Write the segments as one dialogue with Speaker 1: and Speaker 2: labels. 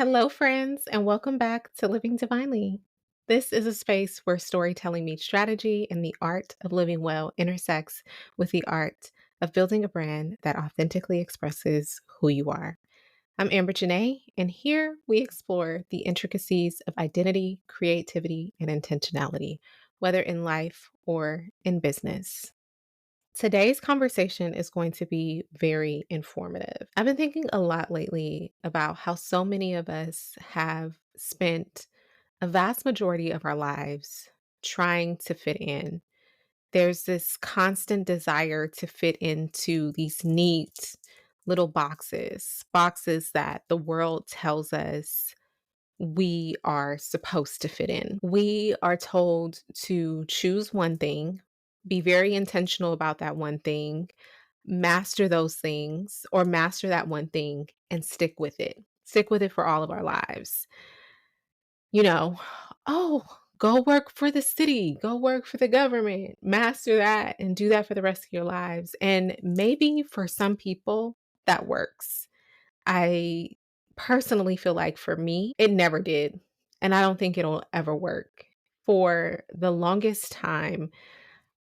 Speaker 1: Hello, friends, and welcome back to Living Divinely. This is a space where storytelling meets strategy and the art of living well intersects with the art of building a brand that authentically expresses who you are. I'm Amber Janae, and here we explore the intricacies of identity, creativity, and intentionality, whether in life or in business. Today's conversation is going to be very informative. I've been thinking a lot lately about how so many of us have spent a vast majority of our lives trying to fit in. There's this constant desire to fit into these neat little boxes that the world tells us we are supposed to fit in. We are told to choose one thing, be very intentional about that one thing, master those things or master that one thing and stick with it. Stick with it for all of our lives. You know, oh, go work for the city, go work for the government, master that and do that for the rest of your lives. And maybe for some people that works. I personally feel like for me, it never did. And I don't think it'll ever work. For the longest time,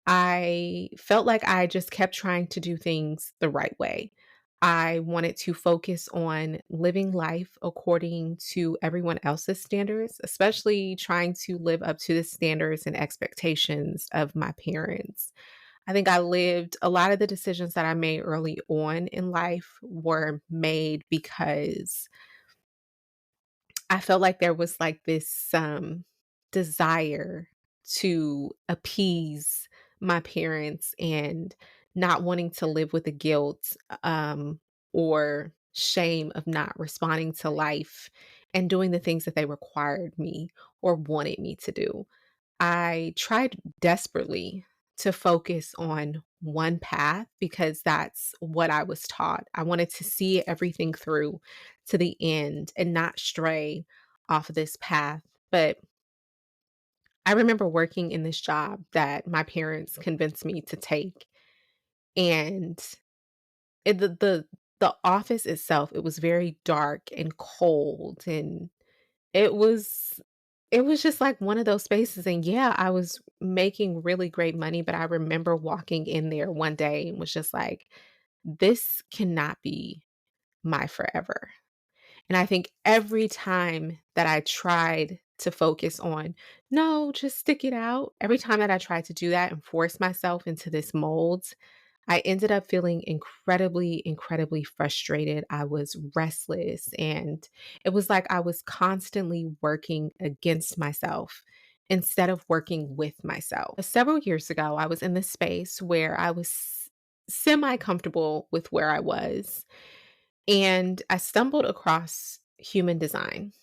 Speaker 1: I felt like I just kept trying to do things the right way. I wanted to focus on living life according to everyone else's standards, especially trying to live up to the standards and expectations of my parents. I think I lived a lot of the decisions that I made early on in life were made because I felt like there was like this desire to appease my parents and not wanting to live with the guilt or shame of not responding to life and doing the things that they required me or wanted me to do. I tried desperately to focus on one path because that's what I was taught. I wanted to see everything through to the end and not stray off of this path. But I remember working in this job that my parents convinced me to take, and it, the office itself, it was very dark and cold, and it was it was just like one of those spaces, and yeah, I was making really great money, but I remember walking in there one day and was just like, "This cannot be my forever." And I think every time that I tried to focus on, "No, just stick it out," every time that I tried to do that and force myself into this mold, I ended up feeling incredibly, incredibly frustrated. I was restless, and it was like I was constantly working against myself instead of working with myself. Several years ago, I was in this space where I was semi comfortable with where I was, and I stumbled across human design.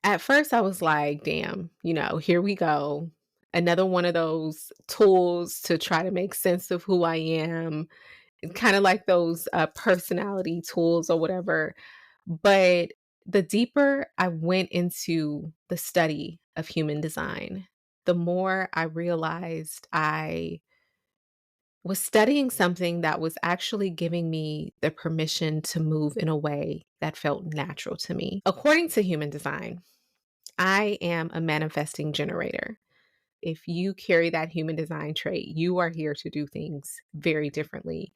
Speaker 1: At first, I was like, damn, here we go. Another one of those tools to try to make sense of who I am, kind of like those personality tools or whatever. But the deeper I went into the study of human design, the more I realized I was studying something that was actually giving me the permission to move in a way that felt natural to me. According to human design, I am a manifesting generator. If you carry that human design trait, you are here to do things very differently.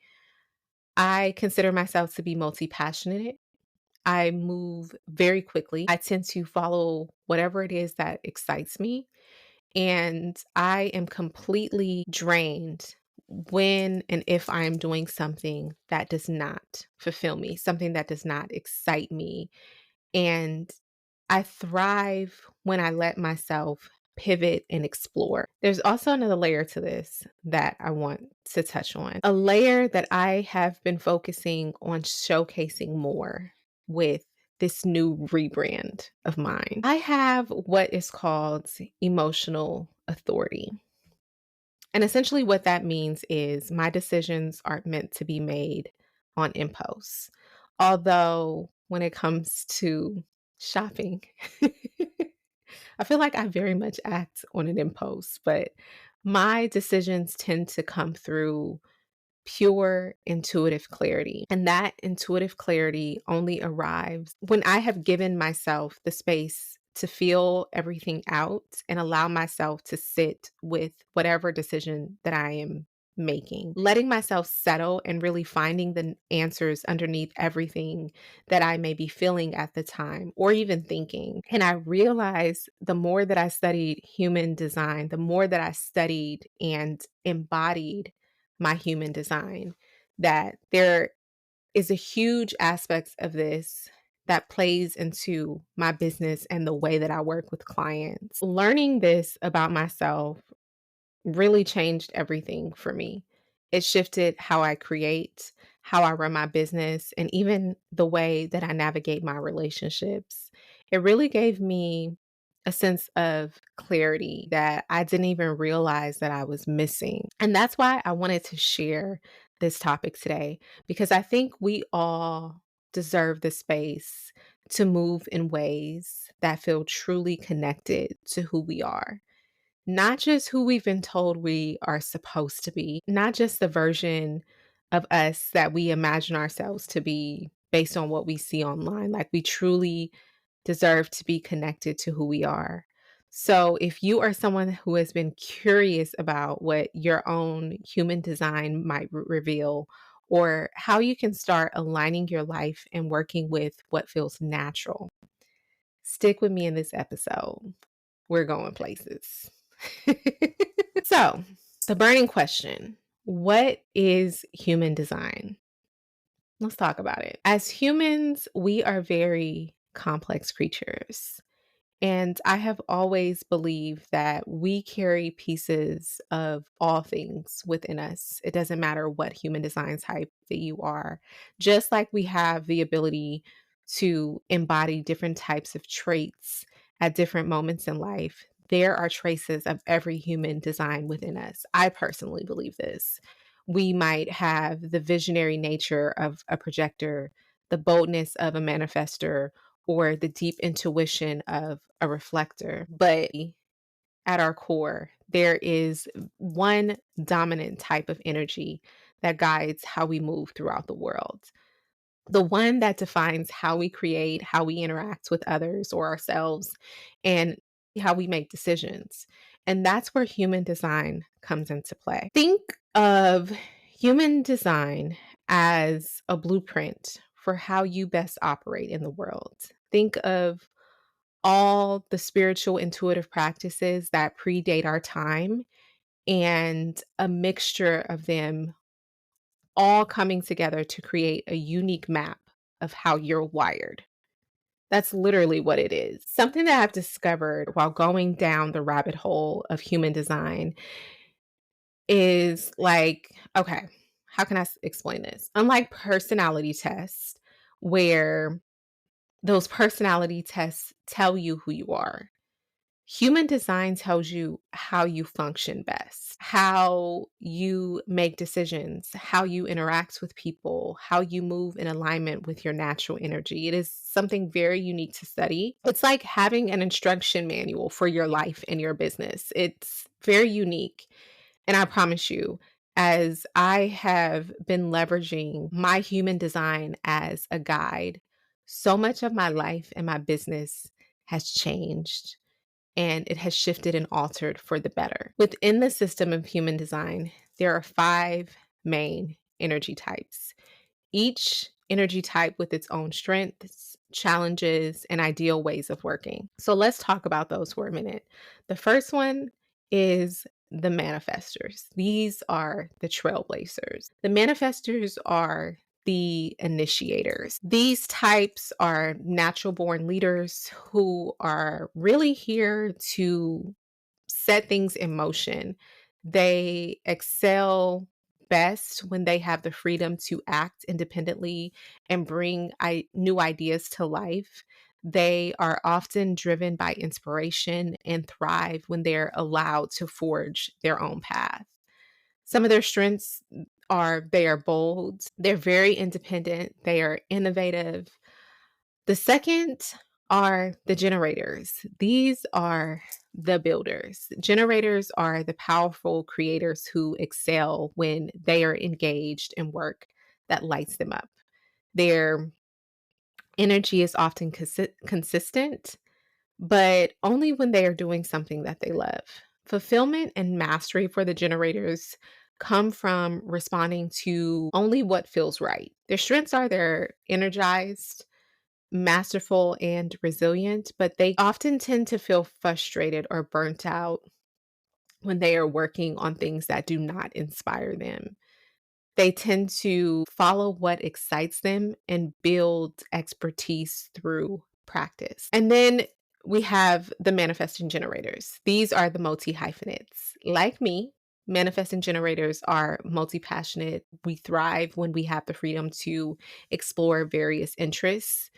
Speaker 1: I consider myself to be multi passionate. I move very quickly. I tend to follow whatever it is that excites me. And I am completely drained when and if I am doing something that does not fulfill me, something that does not excite me. And I thrive when I let myself pivot and explore. There's also another layer to this that I want to touch on. A layer that I have been focusing on showcasing more with this new rebrand of mine. I have what is called emotional authority. And essentially, what that means is my decisions aren't meant to be made on impulse. Although, when it comes to shopping, I feel like I very much act on an impulse, but my decisions tend to come through pure intuitive clarity. And that intuitive clarity only arrives when I have given myself the space to feel everything out and allow myself to sit with whatever decision that I am making. Letting myself settle and really finding the answers underneath everything that I may be feeling at the time or even thinking. And I realized the more that I studied human design, the more that I studied and embodied my human design, that there is a huge aspect of this that plays into my business and the way that I work with clients. Learning this about myself really changed everything for me. It shifted how I create, how I run my business, and even the way that I navigate my relationships. It really gave me a sense of clarity that I didn't even realize that I was missing. And that's why I wanted to share this topic today, because I think we all deserve the space to move in ways that feel truly connected to who we are, not just who we've been told we are supposed to be, not just the version of us that we imagine ourselves to be based on what we see online. Like, we truly deserve to be connected to who we are. So, if you are someone who has been curious about what your own human design might reveal, or how you can start aligning your life and working with what feels natural, stick with me in this episode. We're going places. So, the burning question: what is human design? Let's talk about it. As humans, we are very complex creatures. And I have always believed that we carry pieces of all things within us. It doesn't matter what human design type that you are. Just like we have the ability to embody different types of traits at different moments in life, there are traces of every human design within us. I personally believe this. We might have the visionary nature of a projector, the boldness of a manifester, or the deep intuition of a reflector. But at our core, there is one dominant type of energy that guides how we move throughout the world. The one that defines how we create, how we interact with others or ourselves, and how we make decisions. And that's where human design comes into play. Think of human design as a blueprint for how you best operate in the world. Think of all the spiritual intuitive practices that predate our time and a mixture of them all coming together to create a unique map of how you're wired. That's literally what it is. Something that I've discovered while going down the rabbit hole of human design is like, okay, how can explain this? Unlike personality tests, where those personality tests tell you who you are, human design tells you how you function best, how you make decisions, how you interact with people, how you move in alignment with your natural energy. It is something very unique to study. It's like having an instruction manual for your life and your business. It's very unique. And I promise you, as I have been leveraging my human design as a guide, so much of my life and my business has changed, and it has shifted and altered for the better. Within the system of human design, there are 5 main energy types, each energy type with its own strengths, challenges, and ideal ways of working. So let's talk about those for a minute. The first one is the manifestors. These are the trailblazers. The manifestors are the initiators. These types are natural born leaders who are really here to set things in motion. They excel best when they have the freedom to act independently and bring new ideas to life. They are often driven by inspiration and thrive when they're allowed to forge their own path. Some of their strengths are they are bold, they're very independent, they are innovative. The second are the generators. These are the builders. Generators are the powerful creators who excel when they are engaged in work that lights them up. Their energy is often consistent, but only when they are doing something that they love. Fulfillment and mastery for the generators come from responding to only what feels right. Their strengths are they're energized, masterful, and resilient, but they often tend to feel frustrated or burnt out when they are working on things that do not inspire them. They tend to follow what excites them and build expertise through practice. And then we have the manifesting generators. These are the multi hyphenates. Like me, manifesting generators are multi passionate. We thrive when we have the freedom to explore various interests.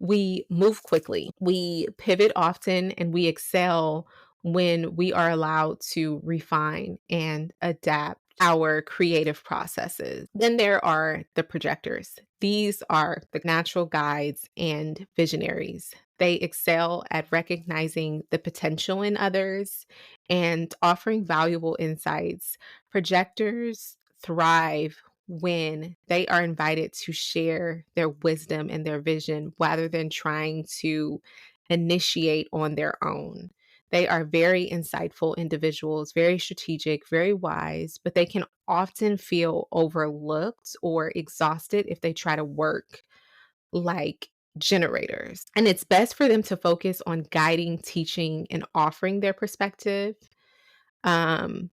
Speaker 1: We move quickly, we pivot often, and we excel when we are allowed to refine and adapt our creative processes. Then there are the projectors. These are the natural guides and visionaries. They excel at recognizing the potential in others and offering valuable insights. Projectors thrive when they are invited to share their wisdom and their vision rather than trying to initiate on their own. They are very insightful individuals, very strategic, very wise, but they can often feel overlooked or exhausted if they try to work like generators. And it's best for them to focus on guiding, teaching, and offering their perspective. Um,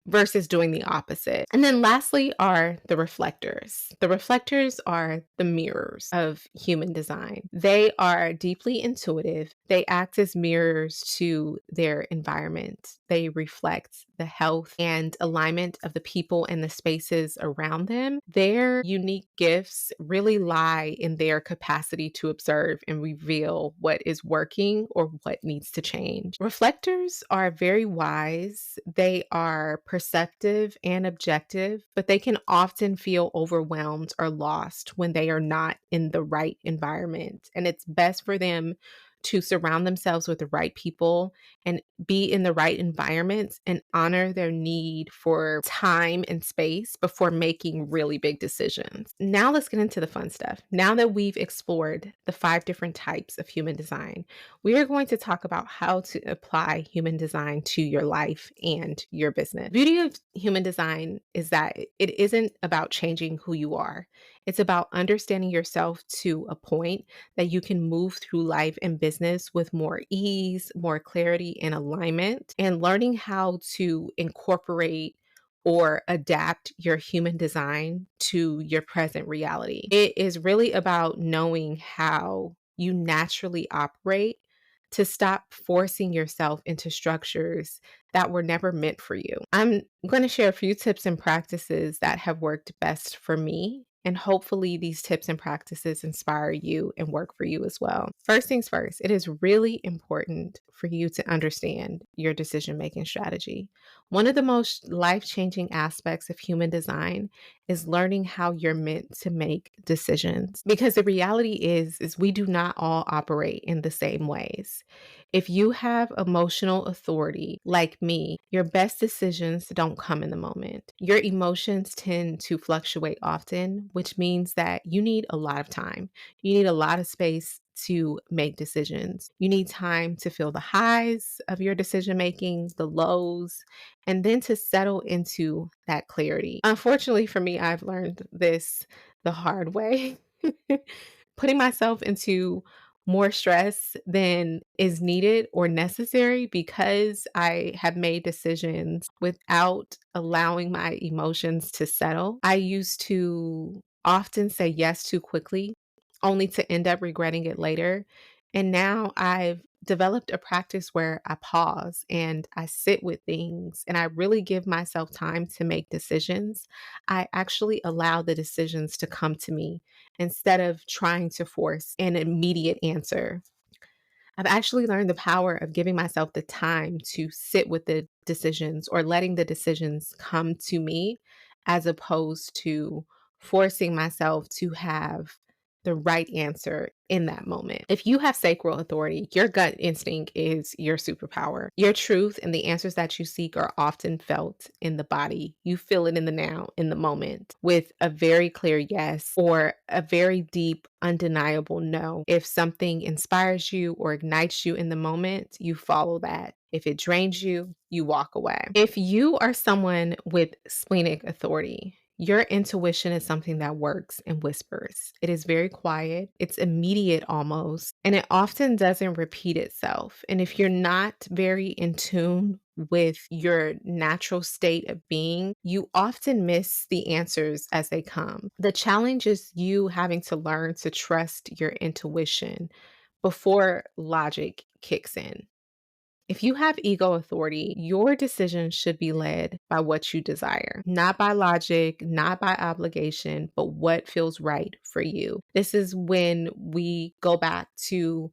Speaker 1: versus doing the opposite. And then lastly are the reflectors. The reflectors are the mirrors of human design. They are deeply intuitive. They act as mirrors to their environment. They reflect the health and alignment of the people and the spaces around them. Their unique gifts really lie in their capacity to observe and reveal what is working or what needs to change. Reflectors are very wise. They are perceptive and objective, but they can often feel overwhelmed or lost when they are not in the right environment. And it's best for them to surround themselves with the right people and be in the right environments and honor their need for time and space before making really big decisions. Now let's get into the fun stuff. Now that we've explored the 5 different types of human design, we are going to talk about how to apply human design to your life and your business. The beauty of human design is that it isn't about changing who you are. It's about understanding yourself to a point that you can move through life and business with more ease, more clarity, and alignment, and learning how to incorporate or adapt your human design to your present reality. It is really about knowing how you naturally operate to stop forcing yourself into structures that were never meant for you. I'm going to share a few tips and practices that have worked best for me. And hopefully, these tips and practices inspire you and work for you as well. First things first, it is really important for you to understand your decision making strategy. One of the most life changing aspects of human design is learning how you're meant to make decisions. Because the reality is we do not all operate in the same ways. If you have emotional authority like me, your best decisions don't come in the moment. Your emotions tend to fluctuate often, which means that you need a lot of time. You need a lot of space to make decisions. You need time to feel the highs of your decision making, the lows, and then to settle into that clarity. Unfortunately for me, I've learned this the hard way. Putting myself into more stress than is needed or necessary because I have made decisions without allowing my emotions to settle. I used to often say yes too quickly, only to end up regretting it later. And now I've developed a practice where I pause and I sit with things and I really give myself time to make decisions. I actually allow the decisions to come to me instead of trying to force an immediate answer. I've actually learned the power of giving myself the time to sit with the decisions or letting the decisions come to me as opposed to forcing myself to have the right answer in that moment. If you have sacral authority, your gut instinct is your superpower. Your truth and the answers that you seek are often felt in the body. You feel it in the now, in the moment, with a very clear yes or a very deep, undeniable no. If something inspires you or ignites you in the moment, you follow that. If it drains you, you walk away. If you are someone with splenic authority, your intuition is something that works in whispers. It is very quiet, it's immediate almost, and it often doesn't repeat itself. And if you're not very in tune with your natural state of being, you often miss the answers as they come. The challenge is you having to learn to trust your intuition before logic kicks in. If you have ego authority, your decisions should be led by what you desire, not by logic, not by obligation, but what feels right for you. This is when we go back to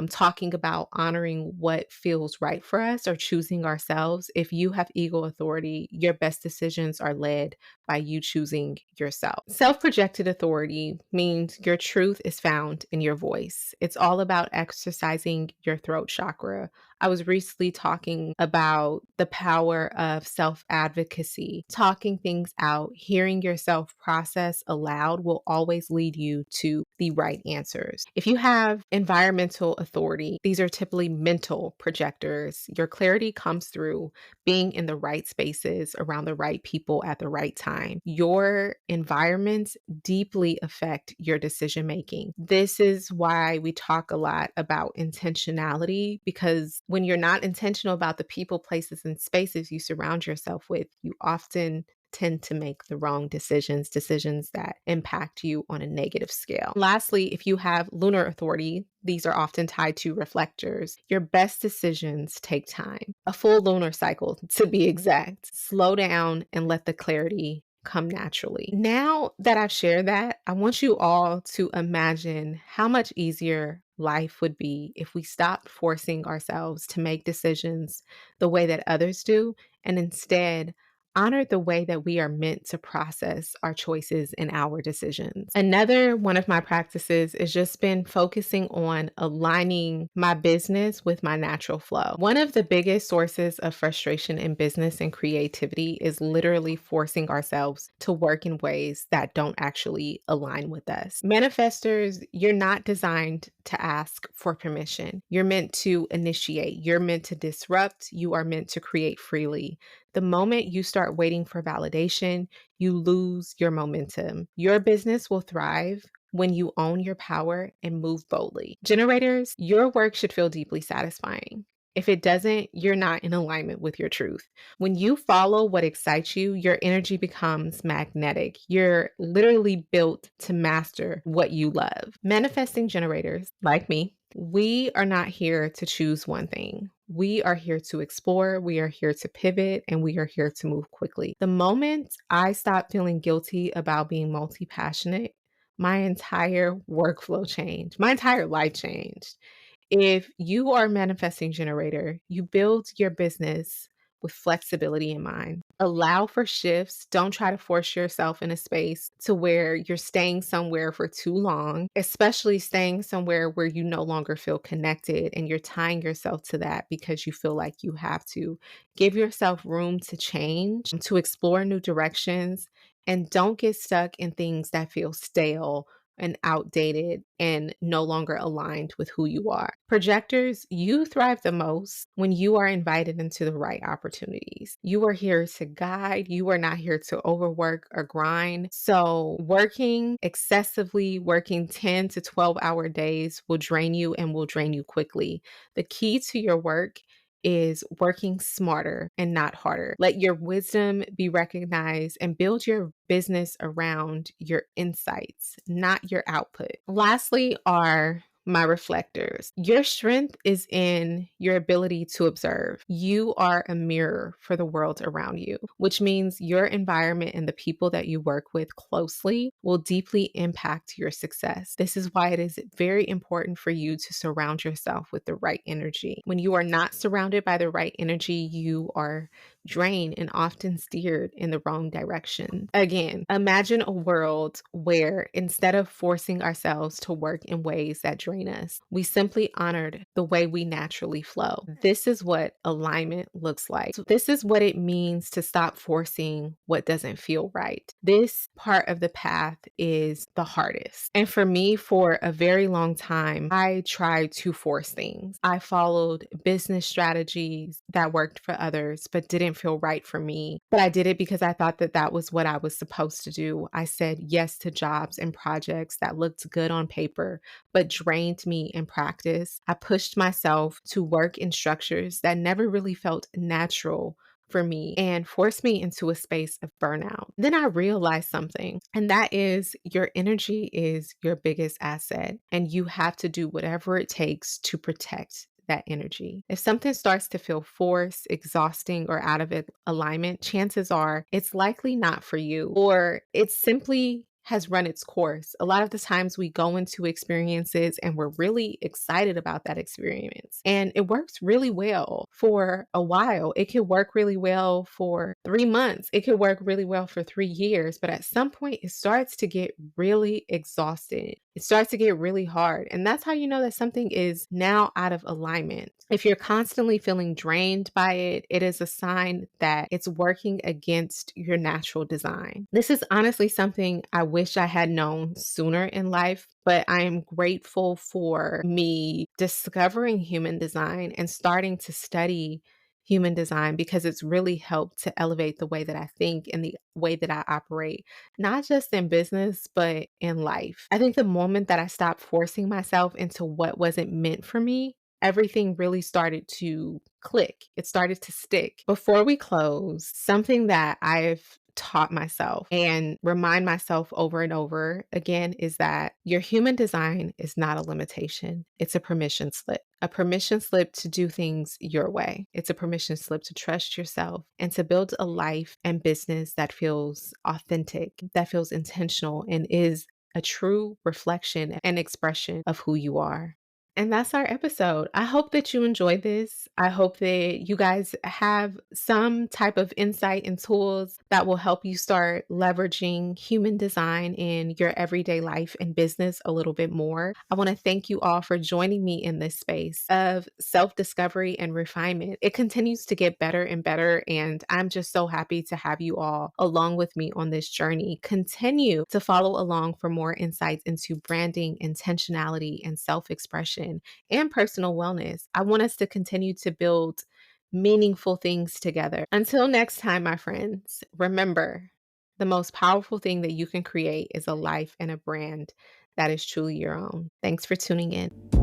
Speaker 1: talking about honoring what feels right for us or choosing ourselves. If you have ego authority, your best decisions are led by you choosing yourself. Self projected authority means your truth is found in your voice. It's all about exercising your throat chakra. I was recently talking about the power of self advocacy. Talking things out, hearing yourself process aloud will always lead you to the right answers. If you have environmental authority, these are typically mental projectors. Your clarity comes through being in the right spaces around the right people at the right time. Your environments deeply affect your decision making. This is why we talk a lot about intentionality, because when you're not intentional about the people, places, and spaces you surround yourself with, you often tend to make the wrong decisions that impact you on a negative scale. Lastly, if you have lunar authority, these are often tied to reflectors. Your best decisions take time, a full lunar cycle to be exact. Slow down and let the clarity come naturally. Now that I've shared that, I want you all to imagine how much easier life would be if we stopped forcing ourselves to make decisions the way that others do and instead honor the way that we are meant to process our choices and our decisions. Another one of my practices has just been focusing on aligning my business with my natural flow. One of the biggest sources of frustration in business and creativity is literally forcing ourselves to work in ways that don't actually align with us. Manifestors, you're not designed to ask for permission. You're meant to initiate, you're meant to disrupt, you are meant to create freely. The moment you start waiting for validation, you lose your momentum. Your business will thrive when you own your power and move boldly. Generators, your work should feel deeply satisfying. If it doesn't, you're not in alignment with your truth. When you follow what excites you, your energy becomes magnetic. You're literally built to master what you love. Manifesting generators, like me, we are not here to choose one thing. We are here to explore, we are here to pivot, and we are here to move quickly. The moment I stopped feeling guilty about being multi passionate, my entire workflow changed, my entire life changed. If you are a manifesting generator, you build your business with flexibility in mind. Allow for shifts. Don't try to force yourself in a space to where you're staying somewhere for too long, especially staying somewhere where you no longer feel connected and you're tying yourself to that because you feel like you have to. Give yourself room to change, to explore new directions, and don't get stuck in things that feel stale and outdated and no longer aligned with who you are. Projectors, you thrive the most when you are invited into the right opportunities. You are here to guide, you are not here to overwork or grind. So, working excessively, working 10 to 12-hour days will drain you and will drain you quickly. The key to your work is working smarter and not harder. Let your wisdom be recognized and build your business around your insights, not your output. Lastly, are my reflectors. Your strength is in your ability to observe. You are a mirror for the world around you, which means your environment and the people that you work with closely will deeply impact your success. This is why it is very important for you to surround yourself with the right energy. When you are not surrounded by the right energy, you are drained and often steered in the wrong direction. Again, imagine a world where instead of forcing ourselves to work in ways that drain us, we simply honored the way we naturally flow. This is what alignment looks like. So this is what it means to stop forcing what doesn't feel right. This part of the path is the hardest. And for me, for a very long time, I tried to force things. I followed business strategies that worked for others, but didn't feel right for me. But I did it because I thought that that was what I was supposed to do. I said yes to jobs and projects that looked good on paper, but drained me in practice. I pushed myself to work in structures that never really felt natural for me and forced me into a space of burnout. Then I realized something, and that is your energy is your biggest asset, and you have to do whatever it takes to protect that energy. If something starts to feel forced, exhausting, or out of alignment, chances are it's likely not for you, or it simply has run its course. A lot of the times we go into experiences and we're really excited about that experience. And it works really well for a while. It could work really well for 3 months. It could work really well for 3 years. But at some point, it starts to get really exhausted. It starts to get really hard. And that's how you know that something is now out of alignment. If you're constantly feeling drained by it, it is a sign that it's working against your natural design. This is honestly something I wish I had known sooner in life, but I am grateful for me discovering human design and starting to study human design because it's really helped to elevate the way that I think and the way that I operate, not just in business, but in life. I think the moment that I stopped forcing myself into what wasn't meant for me, everything really started to click. It started to stick. Before we close, something that I've taught myself and remind myself over and over again is that your human design is not a limitation. It's a permission slip. A permission slip to do things your way. It's a permission slip to trust yourself and to build a life and business that feels authentic, that feels intentional, and is a true reflection and expression of who you are. And that's our episode. I hope that you enjoyed this. I hope that you guys have some type of insight and tools that will help you start leveraging human design in your everyday life and business a little bit more. I want to thank you all for joining me in this space of self discovery and refinement. It continues to get better and better. And I'm just so happy to have you all along with me on this journey. Continue to follow along for more insights into branding, intentionality, and self expression and personal wellness. I want us to continue to build meaningful things together. Until next time, my friends, remember the most powerful thing that you can create is a life and a brand that is truly your own. Thanks for tuning in.